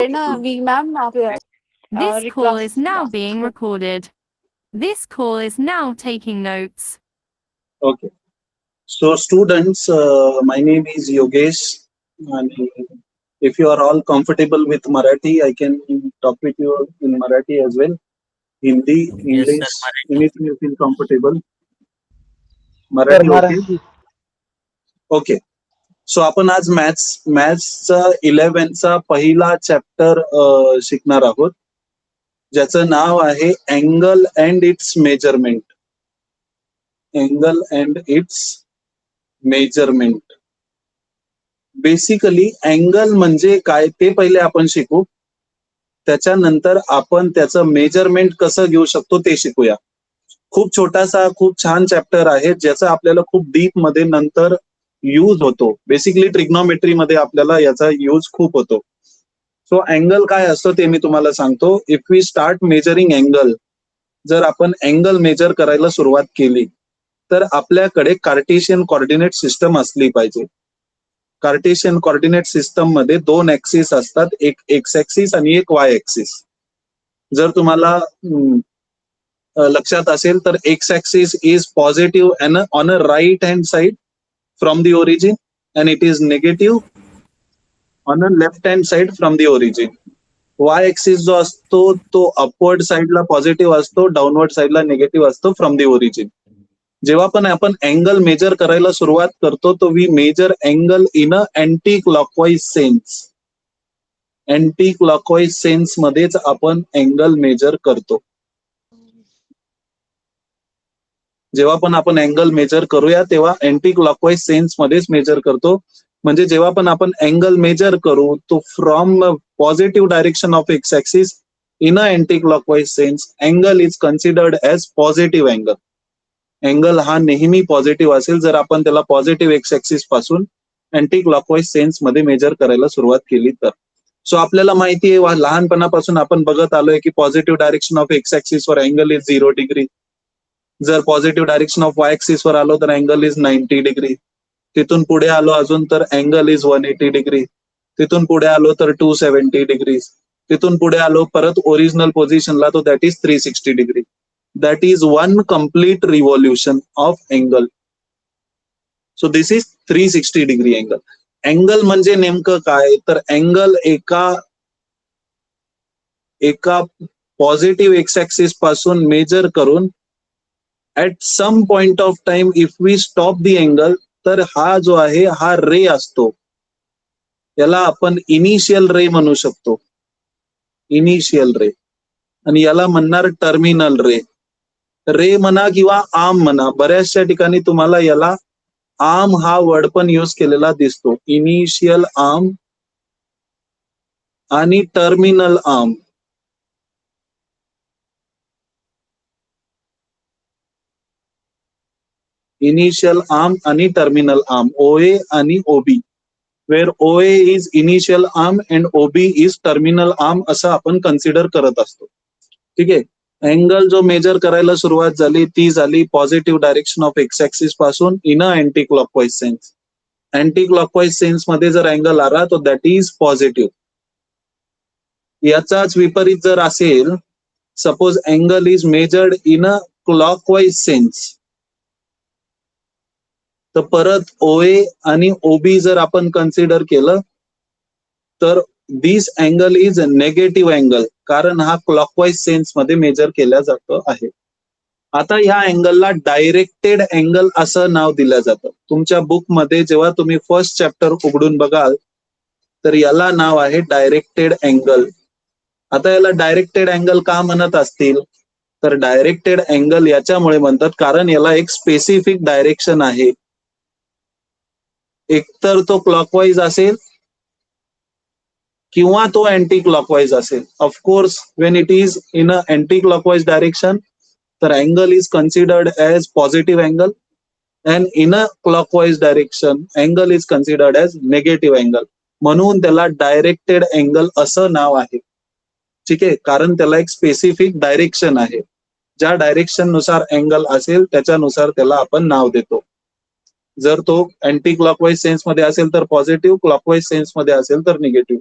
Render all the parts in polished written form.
This call is now being recorded. This call is now taking notes. Okay. So students, my name is Yogesh, and if you are all comfortable with Marathi, I can talk with you in Marathi as well. Hindi, Yes, English, sir. anything you feel comfortable. तर Marathi, okay? Marathi Okay. So आपण आज मॅथ्सचा 11चा पहिला chapter शिकणार आहोत, ज्याचं नाव आहे angle and it's measurement. Angle and it's measurement. Basically angle म्हणजे काय ते पहिले आपण शिकू, त्याच्यानंतर आपण त्याचं मेजरमेंट कसं घेऊ शकतो ते शिकूया. खूप छोटासा खूप छान चॅप्टर आहे, ज्याचा आपल्याला खूप डीप मध्ये नंतर यूज होतो. बेसिकली ट्रिग्नोमेट्री मध्ये आपल्याला याचा यूज खूप होतो. सो अँगल काय असतं ते मी तुम्हाला सांगतो. If we start measuring angle, जर आपण अँगल मेजर करायला सुरुवात केली तर आपल्याकडे कार्टेशियन कोऑर्डिनेट सिस्टम असली पाहिजे. कार्टेशियन कोऑर्डिनेट सिस्टम मध्ये दोन ऍक्सिस असतात, एक एक्स ऍक्सिस आणि एक वाय ऍक्सिस. जर तुम्हाला लक्षात असेल तर X axis is positive and on a right hand side from the origin and it is negative on a left hand side from the origin. Y axis जो असतो तो अपवर्ड साइडला पॉझिटिव्ह असतो, डाऊनवर्ड साइडला निगेटिव्ह असतो from the origin. जेव्हा पण आपण अँगल मेजर करायला सुरुवात करतो तो we measure angle in a anti clockwise sense. Anti clockwise sense मध्येच आपण अँगल मेजर करतो. जेव्हा पण आपण अँगल मेजर करूया तेव्हा अँटी क्लॉकवाईज सेन्स मध्येच मेजर करतो. म्हणजे जेव्हा पण आपण अँगल मेजर करू तो from positive direction of x axis in a anti clockwise sense angle is considered as positive angle. Angle हा नेहमी पॉझिटिव्ह असेल जर आपण त्याला पॉझिटिव्ह एक्स ऍक्सिस पासून अँटी क्लॉकवाईज सेन्स मध्ये मेजर करायला सुरुवात केली तर. सो आपल्याला माहिती आहे लहानपणापासून आपण बघत आलोय की positive direction of x axis वर अँगल इज 0 डिग्री. जर positive direction of Y axis वर आलो तर अँगल इज 90 डिग्री. तिथून पुढे आलो अजून तर अँगल इज 180 डिग्री. तिथून पुढे आलो तर 270 डिग्री. तिथून पुढे आलो परत ओरिजिनल पोझिशनला तो that is 360 degree. That is one complete revolution of angle. So this is 360 degree angle. Angle म्हणजे नेमकं काय तर अँगल एका पॉझिटिव्ह एक्स ऍक्सिस पासून मेजर करून at some point of time if we stop the angle तर हा जो आहे हा रे असतो, याला आपण इनिशियल रे म्हणू शकतो. इनिशियल रे. आणि याला म्हणणार टर्मिनल रे. रे म्हणा किंवा आर्म म्हणा, बऱ्याचशा ठिकाणी तुम्हाला याला आर्म हा वर्ड पण यूज केलेला दिसतो. इनिशियल आर्म आणि टर्मिनल आर्म. इनिशियल आर्म आणि टर्मिनल आर्म, ओए आणि OB. Where OA is initial arm and OB is terminal arm असं आपण कन्सिडर करत असतो. ठीक आहे. अँगल जो मेजर करायला सुरुवात झाली ती झाली positive direction of x axis पासून in a anti clockwise sense. Anti clockwise sense मध्ये जर अँगल आला तो दॅट इज पॉझिटिव्ह. याचाच विपरीत जर असेल, suppose angle is measured in a clockwise sense, तर परत ओए आणि ओबी जर आपण कन्सिडर केलं तर दिस अँगल इज नेगेटिव्ह अँगल, कारण हा क्लॉकवाईज सेन्स मध्ये मेजर केला जातो आहे. आता ह्या अँगलला डायरेक्टेड अँगल असं नाव दिलं जातं. तुमच्या बुकमध्ये जेव्हा तुम्ही फर्स्ट चॅप्टर उघडून बघाल तर याला नाव आहे डायरेक्टेड अँगल. आता याला डायरेक्टेड अँगल का म्हणत असतील तर डायरेक्टेड अँगल याच्यामुळे म्हणतात कारण याला एक स्पेसिफिक डायरेक्शन आहे. एकतर तो क्लॉकवाईज असेल किंवा तो अँटी क्लॉकवाईज असेल. Of course when it is in a anti clockwise direction तर angle is considered as positive angle and in a clockwise direction angle is considered as negative angle. म्हणून त्याला डायरेक्टेड अँगल असं नाव आहे. ठीक आहे. कारण त्याला एक स्पेसिफिक डायरेक्शन आहे. ज्या डायरेक्शन नुसार अँगल असेल त्याच्यानुसार त्याला आपण नाव देतो. जर तो अँटी क्लॉकवाईज सेन्स मध्ये असेल तर पॉझिटिव्ह, क्लॉकवाईज सेन्स मध्ये असेल तर निगेटिव्ह.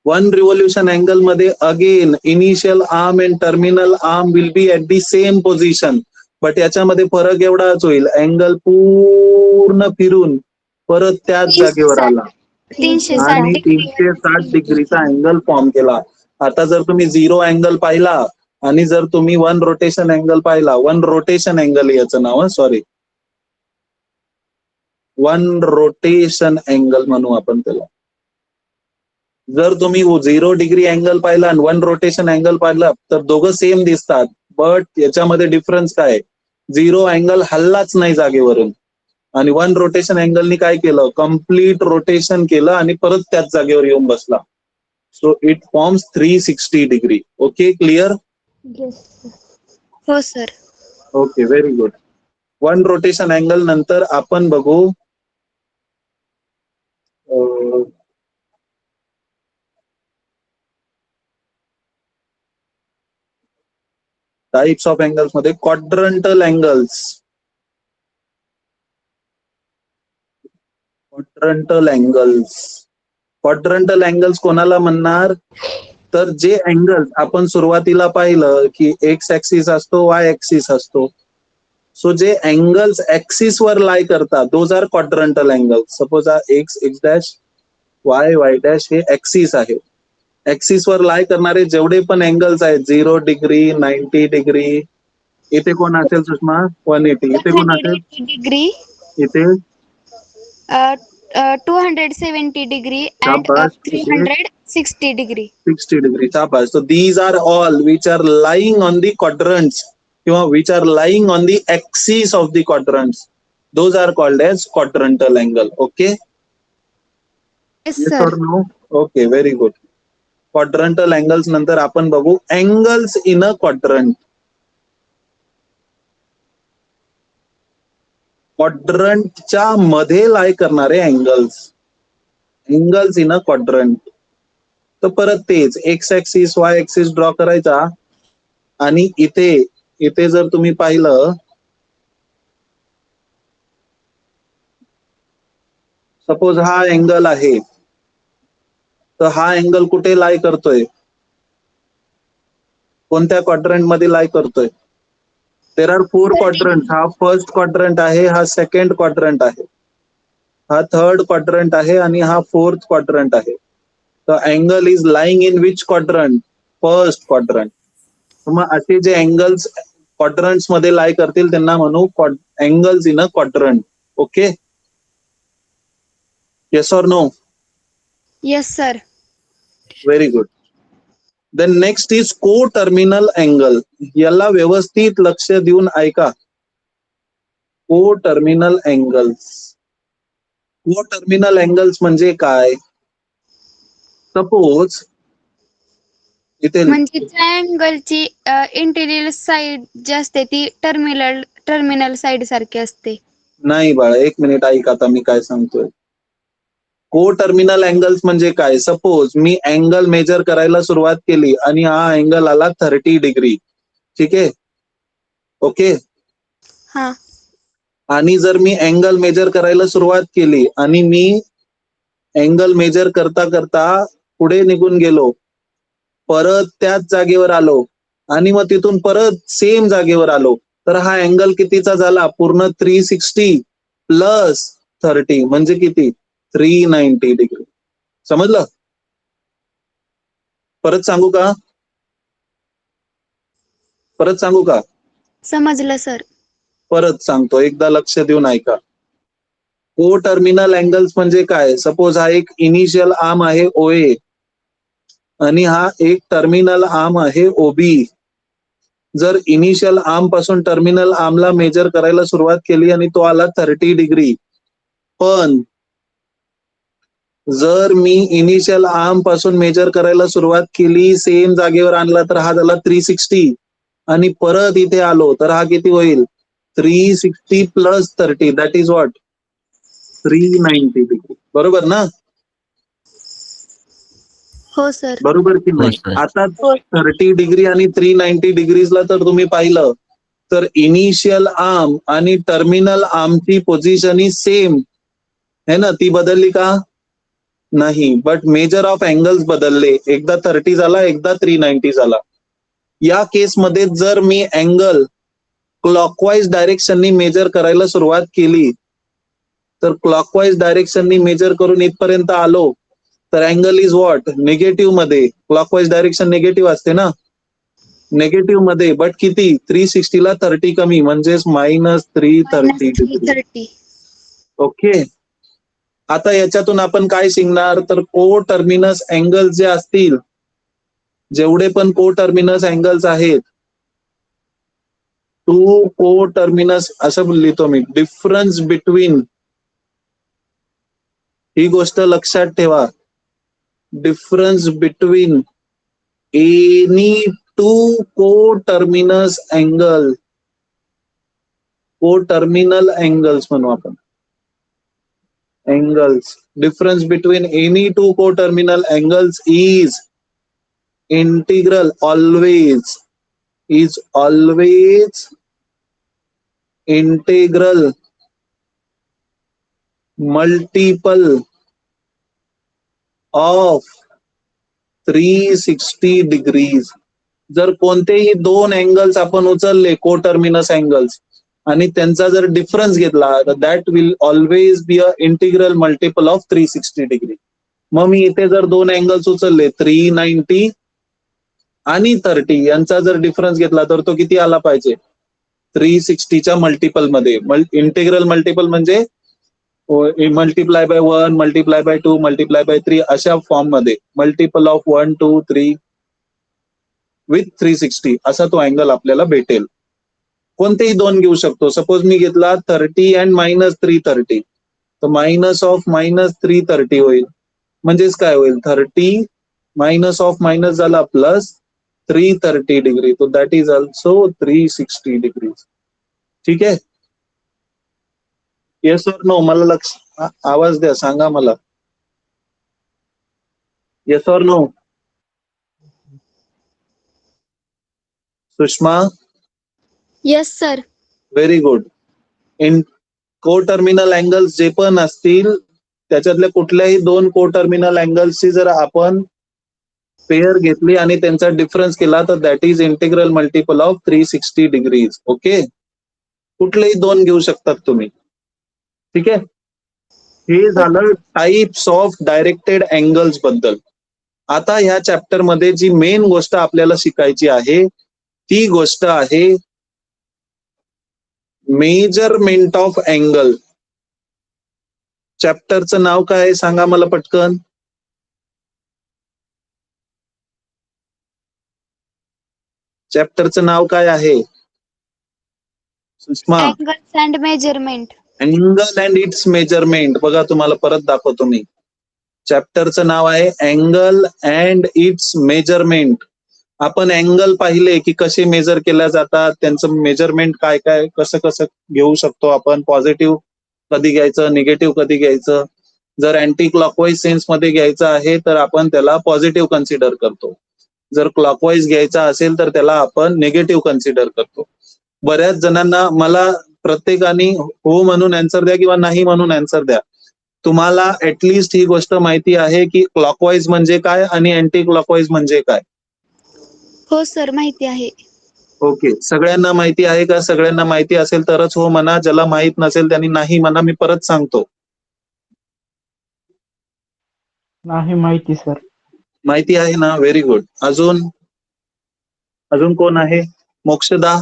वन रिव्होल्युशन अँगल मध्ये again initial arm and terminal arm will be at the same position. But याच्यामध्ये फरक एवढाच होईल, अँगल पूर्ण फिरून परत त्याच जागेवर आला 360 आणि डिग्री 360 डिग्रीचा अँगल फॉर्म केला. आता जर तुम्ही 0 अँगल पाहिला आणि जर तुम्ही वन रोटेशन अँगल पाहिला, वन रोटेशन अँगल याचं नाव, सॉरी वन रोटेशन अँगल म्हणू आपण त्याला. जर तुम्ही 0 डिग्री अँगल पाहिला आणि वन रोटेशन अँगल पाहिला तर दोघं सेम दिसतात. बट याच्यामध्ये डिफरन्स काय, 0 अँगल हल्लाच नाही जागेवरून आणि वन रोटेशन अँगलनी काय केलं, कम्प्लीट रोटेशन केलं आणि परत त्याच जागेवर येऊन बसला. So it forms 360 degree. Okay, clear? हो sir. Okay, very good. One rotation angle नंतर आपण बघू टाइप्स ऑफ अँगल्स मध्ये quadrantal angles. Quadrantal angles, quadrantal angles कोणाला म्हणणार, तर जे अँगल्स आपण सुरुवातीला पाहिलं की एक्स ऍक्सिस असतो, वाय ऍक्सिस असतो. सो जे अँगल्स ऍक्सिस वर लाय करतात those are quadrantal angles. Suppose हा x x dash, y y dash हे ऍक्सिस आहे. ऍक्सिस वर लाय करणारे जेवढे पण अँगल्स आहेत 0 डिग्री, 90 डिग्री, इथे कोण असेल सुषमा, 180, इथे कोण असेल, 180 डिग्री, इथे 270 डिग्री and शाबास, इथे 360 degree. 60 degree. So these are all which are lying on the quadrants, which are lying on the axis of the quadrants. Those are called as quadrantal angle. Okay? Yes Yes sir. or no? Okay, very good. Quadrantal angles नंतर आपण बघू angles in a quadrant. क्वाड्रंटच्या मध्ये लाय करणारे angles, angles in a quadrant. तर परत तेच x axis Y axis draw करायचा आणि इथे इथे जर तुम्ही पाहिलं, सपोज हा अँगल आहे, तर हा अँगल कुठे लाय करतोय, कोणत्या क्वाड्रंट मध्ये लाय करतोय. There are 4 quadrant. हा फर्स्ट क्वाड्रंट आहे, हा सेकंड क्वाड्रंट आहे, हा थर्ड क्वाड्रंट आहे आणि हा फोर्थ क्वाड्रंट आहे. The angle is lying in which quadrant? First quadrant. मग असे जे अँगल्स क्वाड्रंट्स मध्ये लाय करतील त्यांना म्हणू angles in a quadrant. Okay, yes or no? Yes sir. Very good. Then next is coterminal angle. याला व्यवस्थित लक्ष देऊन ऐका. Coterminal angles. Coterminal angles म्हणजे काय, सपोज इथे म्हणजे ट्रायंगलची इंटेरियर साइड जी असते ती टर्मिनल साइड सारखी असते. नाही बाळा, एक मिनिट ऐक, आता मी काय सांगतोय. को टर्मिनल अँगल्स म्हणजे काय, सपोज मी अँगल मेजर करायला सुरुवात केली आणि हा अँगल आला 30 डिग्री. ठीक आहे, ओके. हा. आणि जर मी अँगल मेजर करायला सुरुवात केली आणि मी अँगल मेजर करता करता पुढे निघून गेलो, परत त्याच जागेवर आलो आणि मग तिथून परत सेम जागेवर आलो, तर हा अँगल कितीचा झाला, पूर्ण 360 प्लस 30 म्हणजे किती, 390 डिग्री. समजलं? परत सांगू का, परत सांगू का? समजलं सर. परत सांगतो, एकदा लक्ष देऊन ऐका. को टर्मिनल अँगल्स म्हणजे काय, सपोज हा एक इनिशियल आर्म आहे OA आणि हा एक टर्मिनल आर्म आहे OB. जर इनिशियल आर्म पासून टर्मिनल आर्मला मेजर करायला सुरुवात केली आणि तो आला 30 डिग्री, पण जर मी इनिशियल आर्म पासून मेजर करायला सुरुवात केली, सेम जागेवर आणला तर हा झाला 360 आणि परत इथे आलो तर हा किती होईल, 360 plus 30, that is what, 390 degree. बरोबर ना? हो सर. बरोबर की नाही? आता 30 डिग्री आणि 390 डिग्रीजला तर तुम्ही पाहिलं तर इनिशियल आर्म आणि टर्मिनल आर्मची पोझिशन ही सेम आहे ना, ती बदलली का? नाही, बट मेजर ऑफ अँगल्स बदलले. एकदा 30 झाला, एकदा 390 झाला. या केसमध्ये जर मी अँगल क्लॉकवाईज डायरेक्शननी मेजर करायला सुरुवात केली, तर क्लॉकवाईज डायरेक्शननी मेजर करून इथपर्यंत आलो, तर अँगल इज व्हॉट? निगेटिव्ह मध्ये. क्लॉकवाईज डायरेक्शन निगेटिव्ह असते ना, निगेटिव्ह मध्ये. बट किती? 360 ला 30 कमी, म्हणजेच -330 डिग्री. 330. ओके. आता याच्यातून आपण काय शिकणार? तर को टर्मिनस अँगल जे असतील, जेवढे पण को टर्मिनस अँगल्स आहेत, टू को टर्मिनस असं लिहितो मी. डिफरन्स बिटवीन, ही गोष्ट लक्षात ठेवा, डिफरन्स बिटवीन एनी टू को टर्मिनस अँगल, को टर्मिनल अँगल्स म्हणू आपण. angles, difference between any two coterminal angles is integral, always integral multiple of 360 degrees. जर कोणतेही दोन अँगल्स आपण उचलले, कोटर्मिनस अँगल्स, आणि त्यांचा जर डिफरन्स घेतला, तर that will always be a integral multiple of 360 degree. मग मी इथे जर दोन अँगल्स उचलले, 390 आणि 30, यांचा जर डिफरन्स घेतला, तर तो किती आला पाहिजे? 360च्या मल्टिपल मध्ये. इंटिग्रल मल्टिपल म्हणजे multiply by 1, multiply by 2, multiply by 3 अशा फॉर्म मध्ये. मल्टिपल ऑफ 1, 2, 3 विथ 360 असा तो अँगल आपल्याला भेटेल. कोणतेही दोन घेऊ शकतो. सपोज मी घेतला 30 अँड -330, तर मायनस ऑफ -330 होईल. म्हणजेच काय होईल? 30 मायनस ऑफ मायनस झाला प्लस 330 डिग्री. तो दॅट इज ऑल्सो 360 डिग्री. ठीक आहे. येस और नो? मला लक्ष, आवाज द्या, सांगा मला. येस और no? Sushma? Yes sir. Very good. In coterminal angles जे पण असतील, त्याच्यातल्या कुठल्याही दोन कोटर्मिनल अँगल्सची जर आपण पेअर घेतली आणि त्यांचा डिफरन्स केला, तर that is integral multiple of 360 degrees. Okay. कुठलेही दोन घेऊ शकतात तुम्ही. ठीक आहे. हे झालं टाइप्स ऑफ डायरेक्टेड अँगल्स बद्दल. आता ह्या चॅप्टर मध्ये जी मेन गोष्ट आपल्याला शिकायची आहे, ती गोष्ट आहे मेजरमेंट ऑफ अँगल. चॅप्टरचं नाव काय आहे सांगा मला पटकन. चॅप्टरचं नाव काय आहे Sushma? Angles and measurement. Angle and it's measurement. बघा, तुम्हाला परत दाखवतो मी. चॅप्टरचं नाव आहे अँगल अँड इट्स मेजरमेंट. आपण अँगल पाहिले की कसे मेजर केल्या जातात, त्यांचं मेजरमेंट काय काय, कसं कसं घेऊ शकतो आपण. पॉझिटिव्ह कधी घ्यायचं, निगेटिव्ह कधी घ्यायचं. जर अँटी क्लॉकवाईज सेन्स मध्ये घ्यायचं आहे, तर आपण त्याला पॉझिटिव्ह कन्सिडर करतो. जर क्लॉकवाईज घ्यायचा असेल, तर त्याला आपण निगेटिव्ह कन्सिडर करतो. बऱ्याच जणांना, मला प्रत्येकाने हो म्हणून आन्सर द्या किंवा नाही म्हणून आन्सर द्या. तुम्हाला ऍटलिस्ट ही गोष्ट माहिती आहे की क्लॉकवाईज म्हणजे काय आणि अँटी क्लॉकवाईज म्हणजे काय? हो सर, माहिती आहे. ओके. सगळ्यांना माहिती आहे का? सगळ्यांना माहिती असेल तरच हो म्हणा. ज्याला माहित नसेल त्यांनी नाही म्हणा. मी परत सांगतो. नाही माहिती सर. माहिती आहे ना? Very good. अजून अजून कोण आहे? मोक्षदा?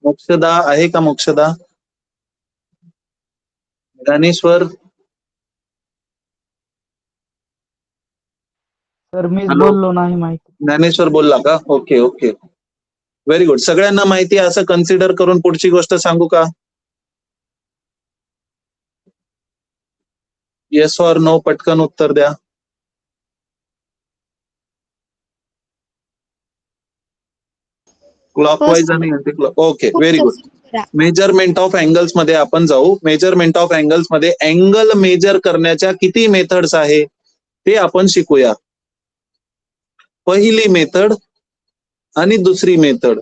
मोक्षदा आहे का? मोक्षदा? ज्ञानेश्वर? सर मीच हॅलो? बोललो नाही माहिती. ज्ञानेश्वर बोलला का? Okay okay, very good. सगळ्यांना माहिती आहे असं कन्सिडर करून पुढची गोष्ट सांगू का? Yes or no? पटकन उत्तर द्या. क्लॉकवाईज आणि anti clock. Okay, very good. Measurement of angles मध्ये आपण जाऊ. मेजरमेंट ऑफ अँगल्स मध्ये अँगल मेजर करण्याच्या किती मेथड्स आहे ते आपण शिकूया. पहिली मेथड आणि दुसरी मेथड.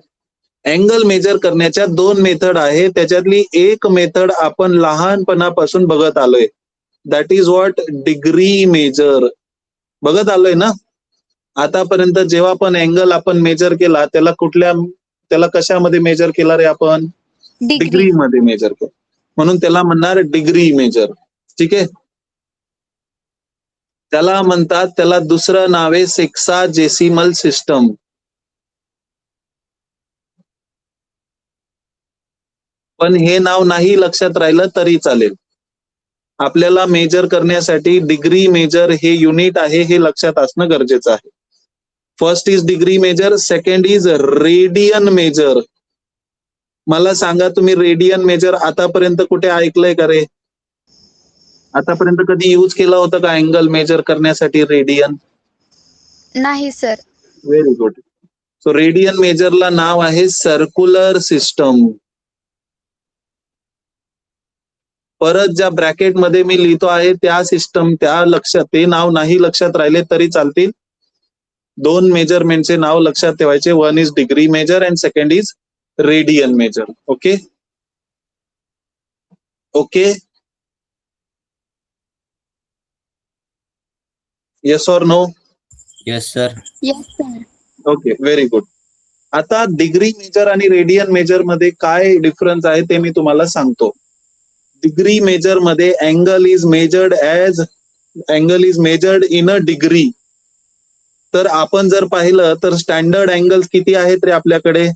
अँगल मेजर करण्याच्या 2 मेथड आहे. त्याच्यातली एक मेथड आपण लहानपणापासून बघत आलोय. That is what degree measure. बघत आलोय ना आतापर्यंत. जेव्हा पण अँगल आपण मेजर केला त्याला कशामध्ये मेजर केला रे आपण? डिग्री. डिग्री मध्ये मेजर केलं. म्हणून त्याला म्हणणार डिग्री मेजर. ठीक आहे. त्याला म्हणतात, त्याला दुसरं नाव आहे सेक्साजेसिमल सिस्टम. पण हे नाव नाही लक्षात राहिलं तरी चालेल. आपल्याला मेजर करण्यासाठी डिग्री मेजर हे युनिट आहे हे लक्षात असणं गरजेचं आहे. First is degree measure, second is radian measure. मला सांगा तुम्ही रेडियन मेजर आतापर्यंत कुठे ऐकलंय का रे? आतापर्यंत कधी यूज केला होता का अँगल मेजर करण्यासाठी रेडियन? नाही sir. Very good. So radian मेजरला नाव आहे सर्क्युलर सिस्टम. परत ज्या ब्रॅकेट मध्ये मी लिहितो आहे त्या सिस्टम ते नाव नाही लक्षात राहिले तरी चालतील. 2 मेजरमेंटचे नाव लक्षात ठेवायचे. One is degree measure and second is radian measure. Okay okay. Yes or no? Yes sir. Yes sir. Okay very good. आता डिग्री मेजर आणि रेडियन मेजर मध्ये काय डिफरन्स आहे ते मी तुम्हाला सांगतो. डिग्री मेजर मध्ये angle is measured in a degree. तर आपण जर पाहिलं तर स्टँडर्ड अँगल किती आहेत रे आपल्याकडे?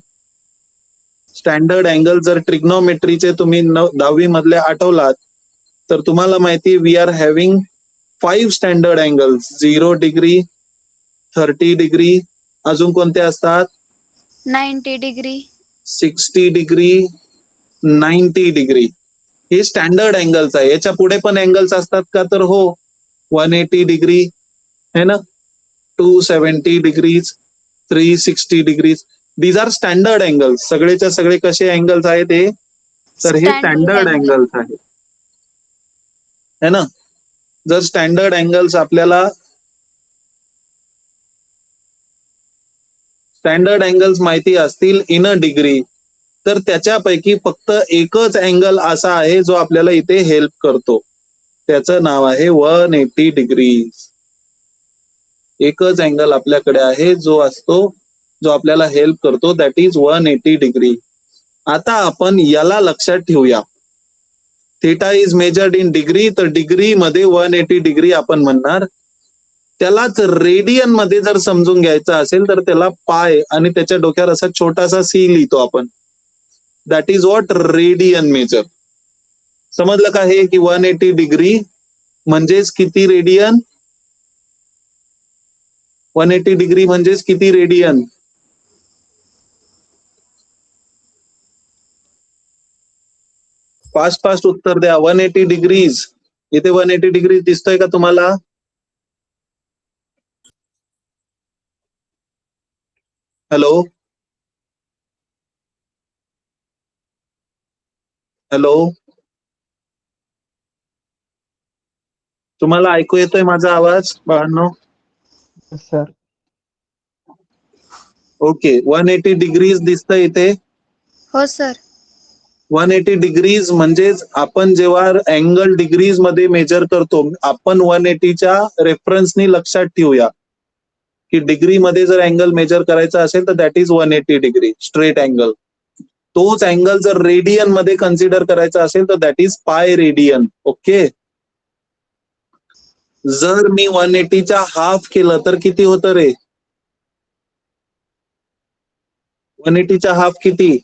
स्टँडर्ड अँगल जर ट्रिग्नोमेट्रीचे तुम्ही 10वी मधले आठवलात तर तुम्हाला माहिती we are having 5 standard angles. 0 degree, 30 degree, अजून कोणते असतात? 90 डिग्री, 60 डिग्री, 90 डिग्री. हे स्टँडर्ड अँगल्स आहे. याच्या पुढे पण अँगल्स असतात का? तर हो. 180 डिग्री है ना, 270 degrees, 360 degrees. These are standard angles. सगळेच्या सगळे कसे अँगल्स आहेत हे? तर हे स्टँडर्ड अँगल्स आहेत है ना. जर स्टँडर्ड अँगल्स माहिती असतील इन अ डिग्री तर त्याच्यापैकी फक्त एकच अँगल असा आहे जो आपल्याला इथे हेल्प करतो. त्याचं नाव आहे 180 डिग्री. एकच अँगल आपल्याकडे आहे जो आपल्याला हेल्प करतो. That is 180 degree. आता आपण याला लक्षात ठेवूया. Theta is measured in degree, तर डिग्री मध्ये 180 डिग्री आपण म्हणणार. त्यालाच रेडियन मध्ये जर समजून घ्यायचं असेल तर त्याला पाय आणि त्याच्या डोक्यावर असा छोटासा सी लिहितो आपण. That is what radian major. समजलं का हे की 180 डिग्री म्हणजेच किती रेडियन? 180 डिग्री म्हणजेच किती रेडियन? फास्ट उत्तर द्या. 180 डिग्रीज. इथे 180 डिग्री दिसतोय का तुम्हाला? हॅलो हॅलो, तुम्हाला ऐकू येतोय माझा आवाज बाळांनो? सर. ओके. 180 डिग्रीज दिसतंय इथे. हो सर. 180 डिग्रीज म्हणजेच आपण जेव्हा अँगल डिग्रीज मध्ये मेजर करतो आपण 180च्या रेफरन्सनी लक्षात ठेवूया की डिग्री मध्ये जर अँगल मेजर करायचा असेल तर that is 180 degree straight angle. तोच अँगल जर रेडियन मध्ये कन्सिडर करायचा असेल तर that is pi radian. Okay. जर मी 180च्या हाफ केलं तर किती होतं रे? 180च्या हाफ किती?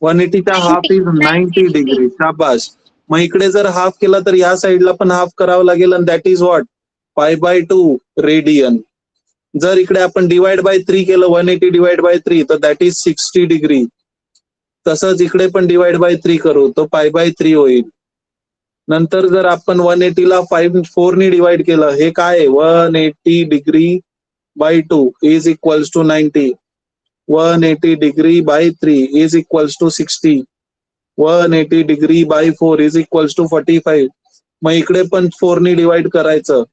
180च्या हाफ इज 90 डिग्री. शाबास. मग इकडे जर हाफ केला तर या साईडला पण हाफ करावं लागेल आणि दॅट इज व्हॉट? π/2 रेडियन. जर इकडे आपण डिवाइड बाय 3 केलं 180 डिवाइड बाय 3 तर दॅट इज 60 डिग्री. तसंच इकडे पण डिवाइड बाय 3 करू तो π/3 होईल. नंतर जर आपण 180ला 4 ने डिवाइड केलं हे काय? 180 degree by 2 is equals to 90. 180 degree by 3 is equals to 60. 180 degree by 4 is equals to 45. मग इकडे पण 4 ने डिवाइड करायचं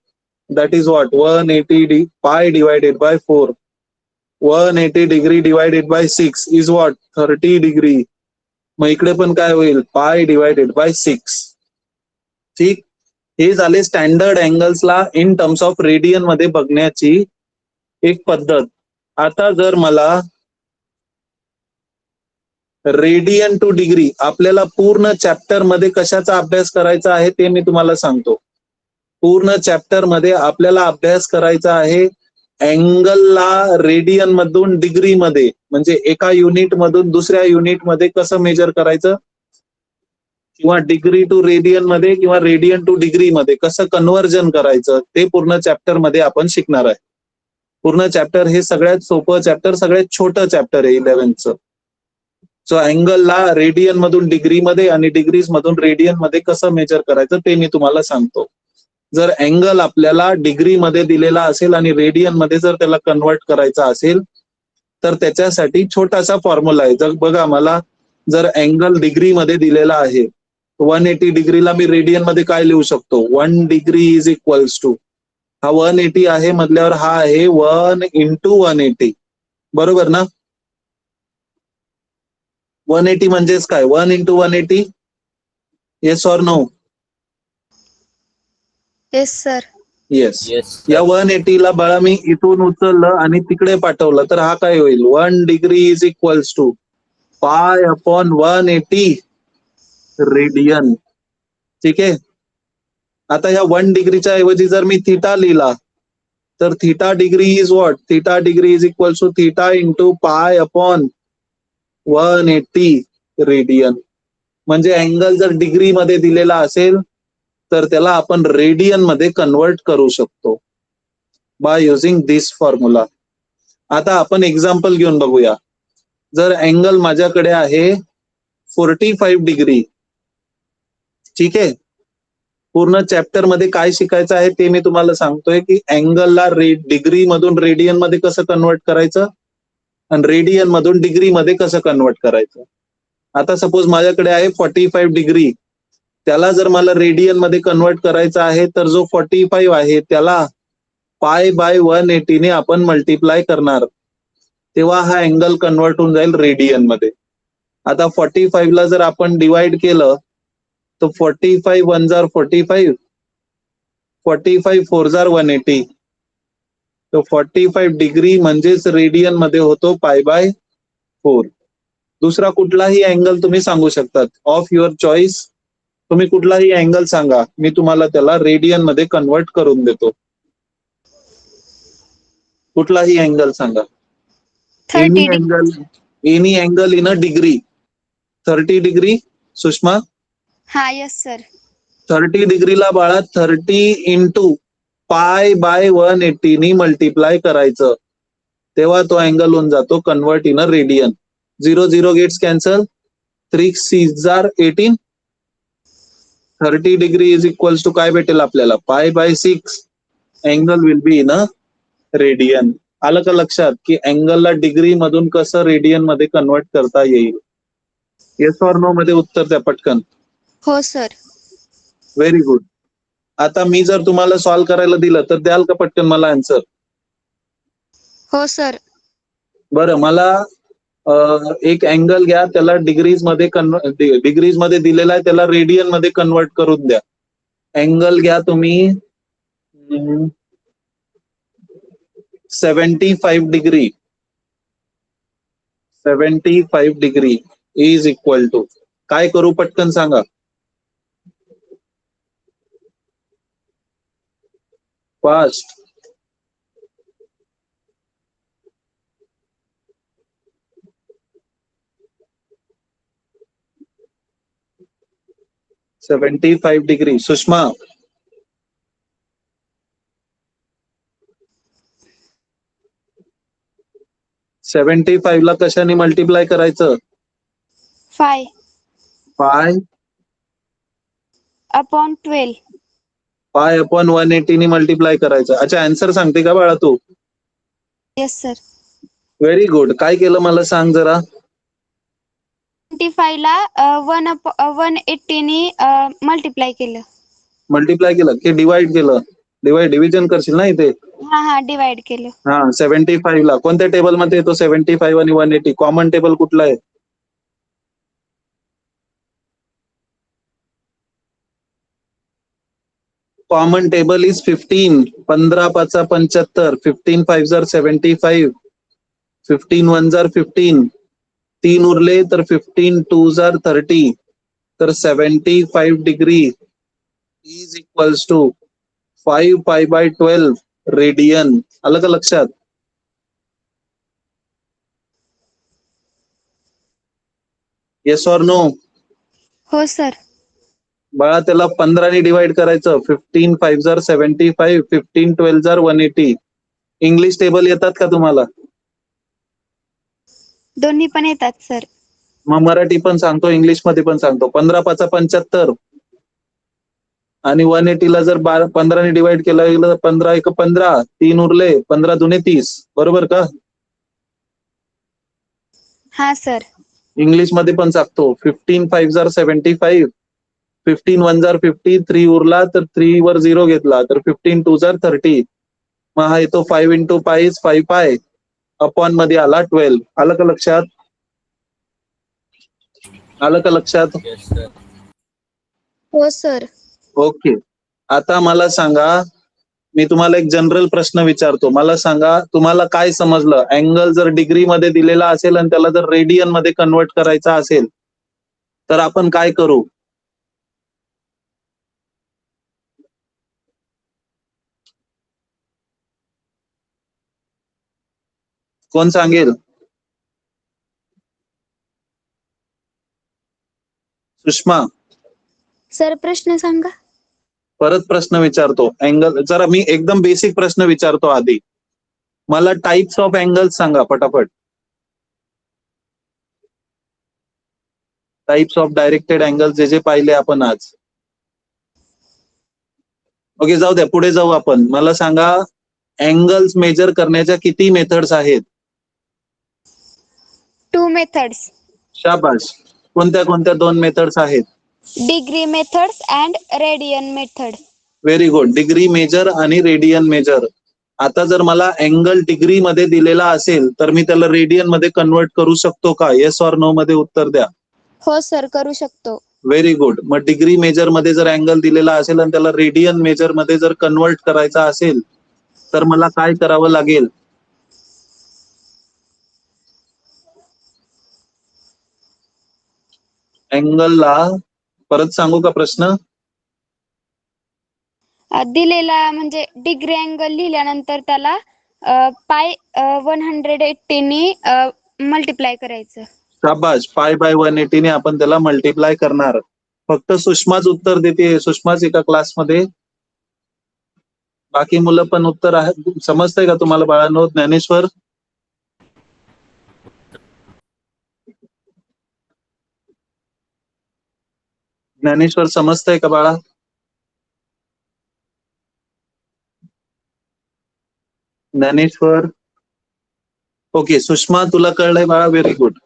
that is what 180 pi divided by 4. 180 degree divided by 6 is what 30 degree. मग इकडे पण काय होईल पाय डिवायडेड बाय 6. ठीक, हे झाले स्टँडर्ड अँगल्सला इन टर्म्स ऑफ रेडियन मध्ये बघण्याची एक पद्धत. आता जर मला रेडियन टू डिग्री, आपल्याला पूर्ण चॅप्टर मध्ये कशाचा अभ्यास करायचा आहे ते मी तुम्हाला सांगतो. पूर्ण चॅप्टर मध्ये आपल्याला अभ्यास करायचा आहे अँगलला रेडियन मधून डिग्री मध्ये, म्हणजे एका युनिट मधून दुसऱ्या युनिट मध्ये कसं मेजर करायचं, किंवा डिग्री टू रेडियन मध्ये किंवा रेडियन टू डिग्री मध्ये कसं कन्व्हर्जन करायचं, ते पूर्ण चॅप्टर मध्ये आपण शिकणार आहे. पूर्ण चॅप्टर हे सगळ्यात सोपं चॅप्टर, सगळ्यात छोटं चॅप्टर आहे 11th. सो अँगलला रेडियन मधून डिग्री मध्ये आणि डिग्रीज मधून रेडियन मध्ये कसं मेजर करायचं ते मी तुम्हाला सांगतो. जर अँगल आपल्याला डिग्री मध्ये दिलेला असेल आणि रेडियन मध्ये जर त्याला कन्वर्ट करायचा असेल तर त्याच्यासाठी छोटासा फॉर्म्युला आहे. जर बघा, मला जर अँगल डिग्री मध्ये दिलेला आहे 180 डिग्रीला मी रेडियन मध्ये काय लिहू शकतो, 1 डिग्री इज इक्वल्स टू, हा 180 आहे म्हटल्यावर हा आहे 1 इंटू 180, बरोबर ना. 180 म्हणजेच काय 1 into 180, yes or no. Yes sir. Yes. Yes. या 180 ला बाळा मी इथून उचललं आणि तिकडे पाठवलं तर हा काय होईल 1 degree is equals to pi upon 180 radian. ठीक आहे. आता ह्या 1 डिग्रीच्या ऐवजी जर मी थिटा लिहिला तर theta degree is what, theta degree is equals to theta into pi upon 180 radian. म्हणजे अँगल जर डिग्री मध्ये दिलेला असेल तर त्याला आपण रेडियन मध्ये कन्वर्ट करू शकतो बाय युजिंग दिस फॉर्म्युला. आता आपण एक्झाम्पल घेऊन बघूया. जर अँगल माझ्याकडे आहे 45 डिग्री, ठीक आहे. पूर्ण चॅप्टर मध्ये काय शिकायचं आहे ते मी तुम्हाला सांगतोय की अँगलला डिग्री मधून रेडियन मध्ये कसं कन्वर्ट करायचं आणि रेडियन मधून डिग्री मध्ये कसं कन्वर्ट करायचं. आता सपोज माझ्याकडे आहे 45 डिग्री, त्याला जर मला रेडियन मध्ये कन्वर्ट करायचं आहे तर जो 45 आहे त्याला पाय बाय 180 ने आपण मल्टिप्लाय करणार, तेव्हा हा अँगल कन्वर्ट होऊन जाईल रेडियन मध्ये. आता 45 ला जर आपण डिवाइड केलं तर 45 1 जार 45, 45 4 जार 180, तर 45 डिग्री म्हणजेच रेडियन मध्ये होतो पाय बाय 4. दुसरा कुठलाही अँगल तुम्ही सांगू शकतात ऑफ युअर चॉईस. तुम्ही कुठलाही अँगल सांगा, मी तुम्हाला त्याला रेडियन मध्ये कन्वर्ट करून देतो. कुठलाही अँगल सांगा. 30 any angle in a degree. 30 degree Sushma. हा येस सर. 30 डिग्रीला बाळा 30 इंटू पाय बाय 180 नी मल्टिप्लाय करायचं, तेव्हा तो अँगल होऊन जातो convert in a radian. 0 0 gets cancel, 3 6 जार 18. 30 डिग्री इज इक्वल्स टू काय भेटेल आपल्याला pi by 6. Angle will be in a radian. आलं का लक्षात की अँगलला डिग्री मधून कसं रेडियन मध्ये कन्वर्ट करता येईल. येस ऑर नो मध्ये उत्तर द्या पटकन. हो सर. Very good. आता मी जर तुम्हाला सॉल्व्ह करायला दिलं तर द्याल का पटकन मला आन्सर. हो सर. बरं, मला एक अँगल घ्या, त्याला डिग्रीज मध्ये दिलेला आहे, त्याला रेडियन मध्ये कन्वर्ट करून द्या. अँगल घ्या तुम्ही 75 degree. 75 degree is equal to काय करू पटकन सांगा. फास्ट. $75 डिग्री. सुषमा. $75 ला कशाने मल्टिप्लाय करायचं. 5 पाय अपॉन 12. पाय अपॉन 180 ने मल्टिप्लाय करायचं. अच्छा, आन्सर सांगते का बाळा तू. Yes sir. Very good. काय केलं मला सांग जरा. 25 ला 180 ने मल्टिप्लाय केलं. मल्टिप्लाय केलं की डिवाइड केलं. डिव्हिजन करशील ना इथे. हा डिवाइड केलं. हा 75 ला कोणत्या टेबल मध्ये येतो 75 आणि 180? कॉमन टेबल कुठला आहे? Common table is 15. 15 पाचा 75, 15 5 जार 75, 15 1 जार 15, 3 उरले तर 15 2 जार 30, तर 75 degree is equals to 5 pi by 12 radian. आलं का लक्षात? Yes or no? हो सर. बाळा त्याला 15 ने डिवाइड करायचं. 15 5 जार 75, 15 12 जार 180. इंग्लिश टेबल येतात का तुम्हाला? दोन्ही पण येतात सर. मग मराठी पण सांगतो, इंग्लिश मध्ये पण सांगतो. 15 पाचा 75 आणि 180 ला जर 15 ने डिवाइड केलं गेलं 15 1 15, 3 उरले, 15 दुने 30. बरोबर का? हा सर. इंग्लिश मध्ये पण सांगतो. 15 5 जार 75, 15 1 जार 50, 3 उरला तर 3 वर 0 घेतला तर 15 2 जार 30. मग हा येतो 5 into pi is 5 pi upon मध्ये आला 12. आलं का लक्षात? आलं का लक्षात? हो सर. ओके. आता मला सांगा, मी तुम्हाला एक जनरल प्रश्न विचारतो. मला सांगा तुम्हाला काय समजलं? अँगल जर डिग्री मध्ये दिलेला असेल आणि त्याला जर रेडियन मध्ये कन्वर्ट करायचा असेल तर आपण काय करू? कोण सांगेल? सुषमा. सर प्रश्न सांगा. परत प्रश्न विचारतो. अँगल जरा मी एकदम बेसिक प्रश्न विचारतो आधी. मला टाइप्स ऑफ अँगल्स सांगा पटापट. टाइप्स ऑफ डायरेक्टेड अँगल्स जे जे पाहिले आपण आज. ओके जाऊ द्या, पुढे जाऊ आपण. मला सांगा अँगल्स मेजर करण्याच्या किती मेथड्स आहेत? 2 मेथड्स. शाबाश. कोणत्या कोणत्या 2 मेथड्स आहेत? Degree methods and radian method. Very good. Degree measure आणि रेडियन मेजर. आता जर मला अँगल डिग्री मध्ये दिलेला असेल तर मी त्याला रेडियन मध्ये कन्वर्ट करू शकतो का? येस ऑर नो मध्ये उत्तर द्या. हो सर करू शकतो. Very good. मग डिग्री मेजर मध्ये जर अँगल दिलेला असेल आणि त्याला रेडियन मेजर मध्ये जर कन्वर्ट करायचा असेल तर मला काय करावं लागेल? अँगलला परत सांगू का प्रश्न? दिलेला म्हणजे डिग्री अँगल लिहिल्यानंतर त्याला पाय 180 ने मल्टिप्लाय करायचं. शाबाश. पाय बाय 180 ने आपण त्याला मल्टिप्लाय करणार. फक्त सुषमाच उत्तर देते. सुषमाच एका क्लासमध्ये. बाकी मुलं पण उत्तर आहे. समजतंय का तुम्हाला बाळांनो? ज्ञानेश्वर. ज्ञानेश्वर समजतंय का बाळा? ज्ञानेश्वर. ओके. सुषमा तुला कळलंय बाळा? Very good.